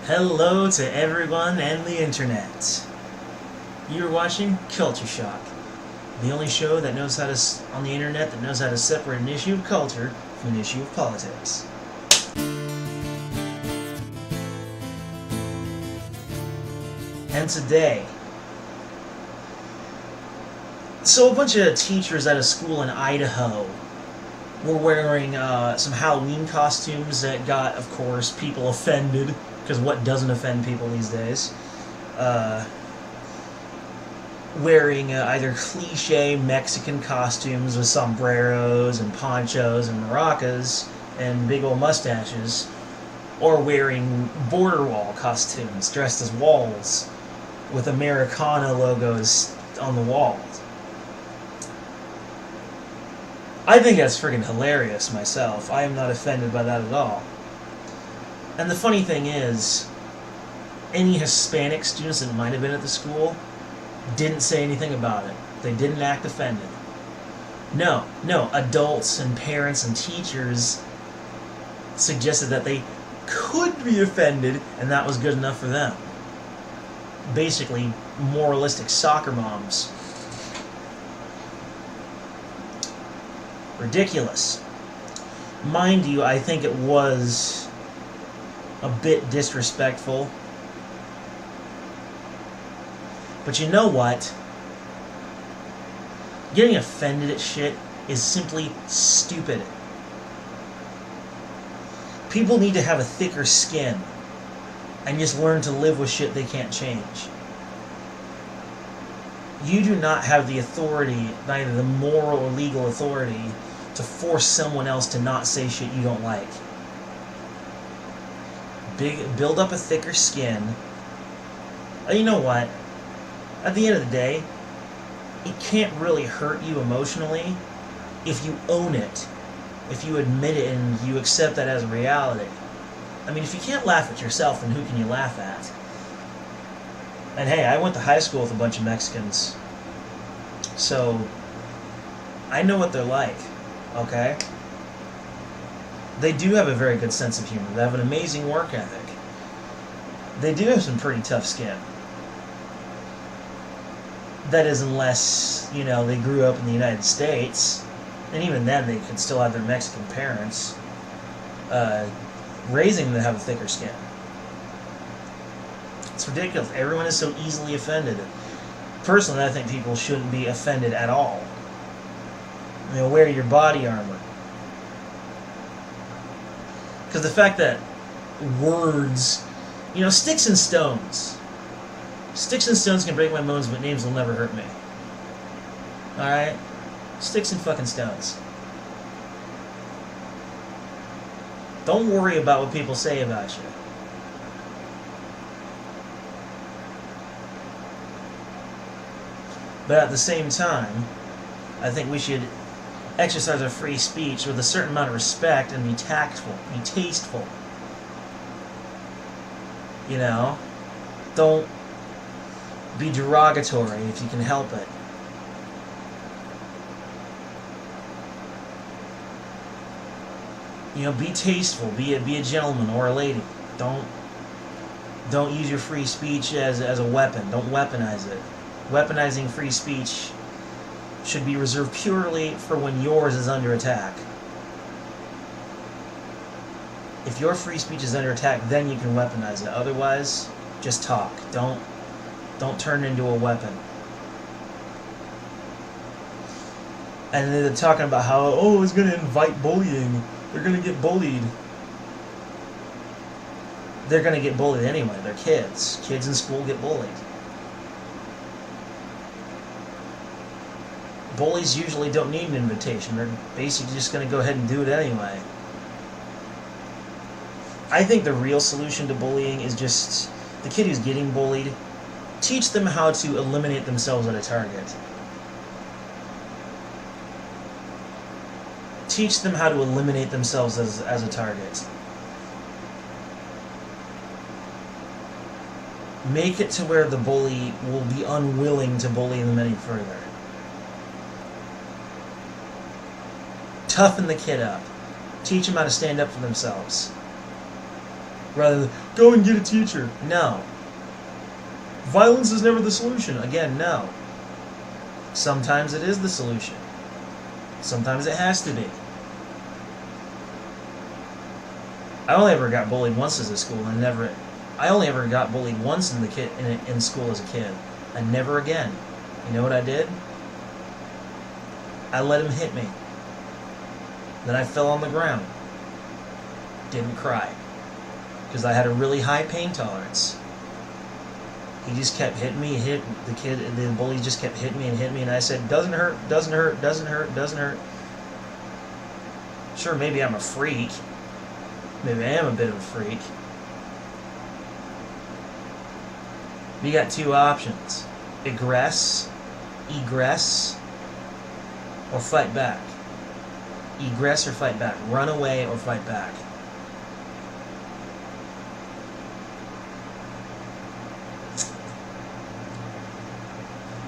Hello to everyone and the internet. You're watching Culture Shock, the only show that knows how to on the internet that knows how to separate an issue of culture from an issue of politics. And today, a bunch of teachers at a school in Idaho were wearing some Halloween costumes that got, of course, people offended, because what doesn't offend people these days? Wearing either cliche Mexican costumes with sombreros and ponchos and maracas and big old mustaches, or wearing border wall costumes dressed as walls with Americana logos on the walls. I think that's friggin' hilarious myself. I am not offended by that at all. And the funny thing is, any Hispanic students that might have been at the school didn't say anything about it. They didn't act offended. No, adults and parents and teachers suggested that they could be offended, and that was good enough for them. Basically, moralistic soccer moms. Ridiculous. Mind you, I think it was a bit disrespectful. But you know what? Getting offended at shit is simply stupid. People need to have a thicker skin and just learn to live with shit they can't change. You do not have the authority, neither the moral or legal authority, to force someone else to not say shit you don't like. Build up a thicker skin. You know what? At the end of the day, it can't really hurt you emotionally if you own it, if you admit it and you accept that as a reality. I mean, if you can't laugh at yourself, then who can you laugh at? And hey, I went to high school with a bunch of Mexicans, so I know what they're like, okay? They do have a very good sense of humor. They have an amazing work ethic. They do have some pretty tough skin. That is, unless, they grew up in the United States, and even then they could still have their Mexican parents raising them to have a thicker skin. It's ridiculous. Everyone is so easily offended. Personally, I think people shouldn't be offended at all. Wear your body armor. Because the fact that words, sticks and stones. Sticks and stones can break my bones, but names will never hurt me. Alright? Sticks and fucking stones. Don't worry about what people say about you. But at the same time, I think we should exercise our free speech with a certain amount of respect and be tactful, be tasteful. Don't be derogatory if you can help it. Be tasteful, be a gentleman or a lady. Don't use your free speech as a weapon. Don't weaponize it. Weaponizing free speech should be reserved purely for when yours is under attack. If your free speech is under attack, then you can weaponize it. Otherwise, just talk. Don't turn it into a weapon. And then they're talking about how, it's going to invite bullying. They're going to get bullied. They're going to get bullied anyway. They're kids. Kids in school get bullied. Bullies usually don't need an invitation. They're basically just going to go ahead and do it anyway. I think the real solution to bullying is just the kid who's getting bullied, teach them how to eliminate themselves at a target. Teach them how to eliminate themselves as a target. Make it to where the bully will be unwilling to bully them any further. Toughen the kid up. Teach them how to stand up for themselves. rather than go and get a teacher. No. Violence is never the solution. Again, no. Sometimes it is the solution. Sometimes it has to be. I only ever got bullied once as a school, and I only ever got bullied once in school as a kid, and never again. You know what I did? I let him hit me. Then I fell on the ground. Didn't cry, because I had a really high pain tolerance. He just kept hitting me, the bully just kept hitting me, and I said, doesn't hurt, doesn't hurt, doesn't hurt, doesn't hurt. Sure, maybe I'm a freak. Maybe I am a bit of a freak. We got two options. Egress, or fight back. Egress or fight back. Run away or fight back.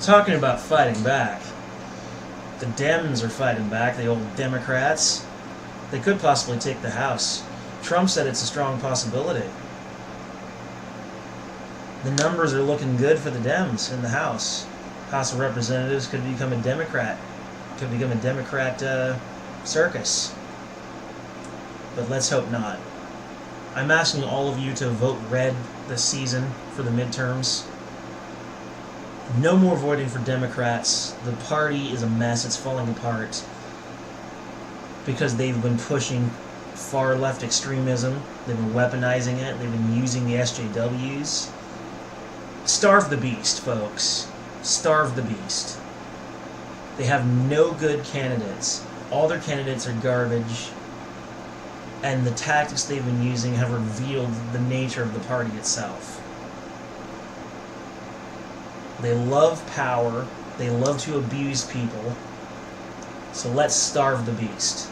Talking about fighting back, the Dems are fighting back, the old Democrats. They could possibly take the House. Trump said it's a strong possibility. The numbers are looking good for the Dems in the House. House of Representatives could become a Democrat. Could become a Democrat circus. But let's hope not. I'm asking all of you to vote red this season for the midterms. No more voting for Democrats. The party is a mess. It's falling apart because they've been pushing far left extremism. They've been weaponizing it. They've been using the SJWs. Starve the beast, folks. Starve the beast. They have no good candidates. All their candidates are garbage. And the tactics they've been using have revealed the nature of the party itself. They love power. They love to abuse people. So let's starve the beast.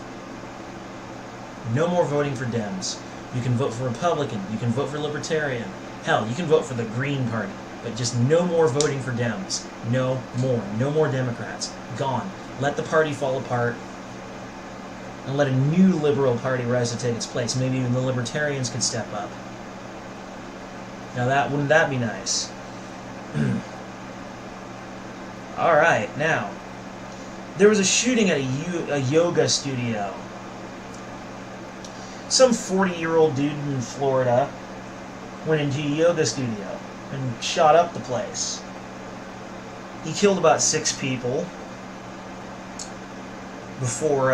No more voting for Dems. You can vote for Republican. You can vote for Libertarian. Hell, you can vote for the Green Party. But just no more voting for Dems. No more. No more Democrats. Gone. Let the party fall apart. And let a new liberal party rise to take its place. Maybe even the Libertarians could step up. Now wouldn't that be nice? Alright, now, there was a shooting at a yoga studio. Some 40-year-old dude in Florida went into a yoga studio and shot up the place. He killed about 6 people before,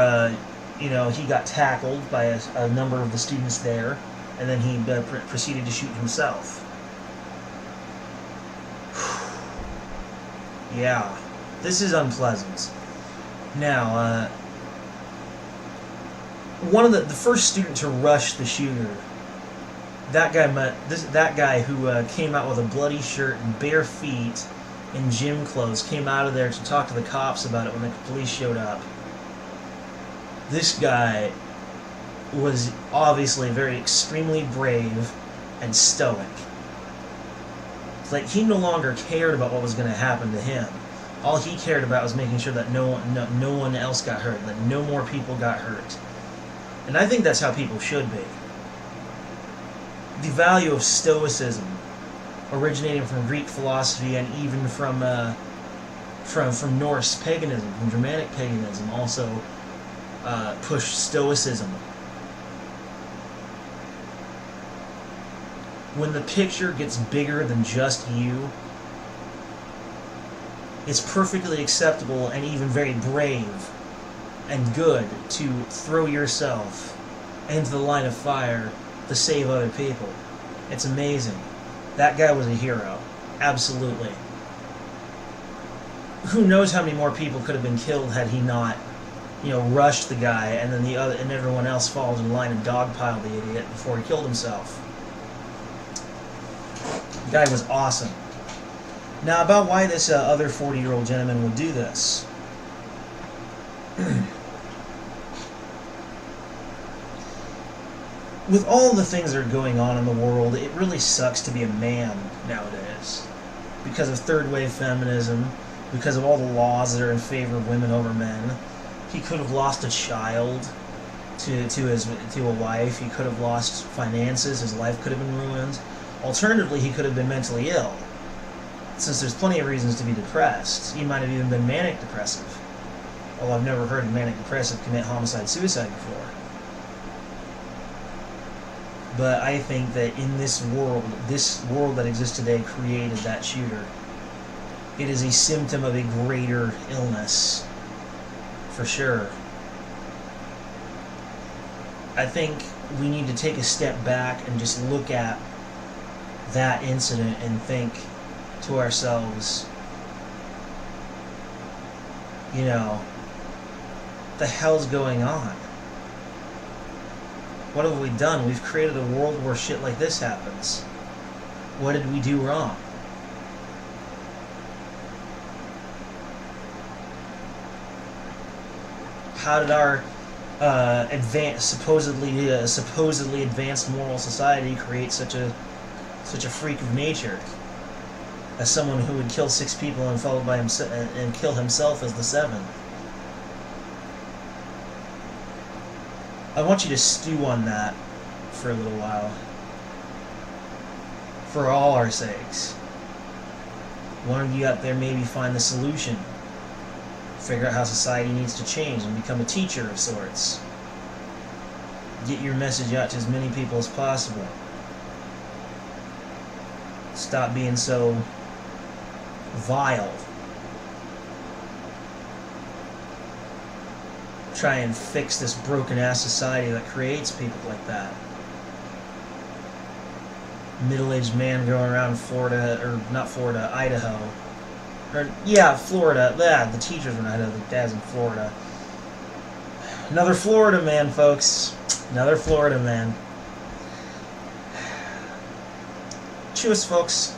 he got tackled by a number of the students there, and then he proceeded to shoot himself. Yeah, this is unpleasant. Now, one of the first student to rush the shooter, that guy who came out with a bloody shirt and bare feet in gym clothes, came out of there to talk to the cops about it when the police showed up. This guy was obviously very extremely brave and stoic. Like, he no longer cared about what was going to happen to him. All he cared about was making sure that no one else got hurt, that no more people got hurt. And I think that's how people should be. The value of stoicism, originating from Greek philosophy and even from Norse paganism, from Germanic paganism, also pushed stoicism. When the picture gets bigger than just you, it's perfectly acceptable and even very brave and good to throw yourself into the line of fire to save other people. It's amazing. That guy was a hero. Absolutely. Who knows how many more people could have been killed had he not, rushed the guy and then and everyone else falls in line and dogpiled the idiot before he killed himself. The guy was awesome. Now, about why this other 40-year-old gentleman would do this. With all the things that are going on in the world, it really sucks to be a man nowadays. Because of third-wave feminism, because of all the laws that are in favor of women over men. He could have lost a child. to a wife. He could have lost finances. His life could have been ruined. Alternatively, he could have been mentally ill. Since there's plenty of reasons to be depressed, he might have even been manic depressive. Although I've never heard a manic depressive commit homicide-suicide before. But I think that in this world that exists today created that shooter. It is a symptom of a greater illness, for sure. I think we need to take a step back and just look at that incident and think to ourselves, you know, what the hell's going on? What have we done? We've created a world where shit like this happens. What did we do wrong? How did our supposedly advanced moral society create such a freak of nature? As someone who would kill 6 people and followed by himself and kill himself as the 7th. I want you to stew on that for a little while. For all our sakes. One of you out there maybe find the solution. Figure out how society needs to change and become a teacher of sorts. Get your message out to as many people as possible. Stop being so vile. Try and fix this broken-ass society that creates people like that. Middle-aged man going around Florida, or not Florida, Idaho. Or, yeah, Florida. Yeah, the teachers were in Idaho, the dad's in Florida. Another Florida man, folks. Another Florida man. Cheers, folks.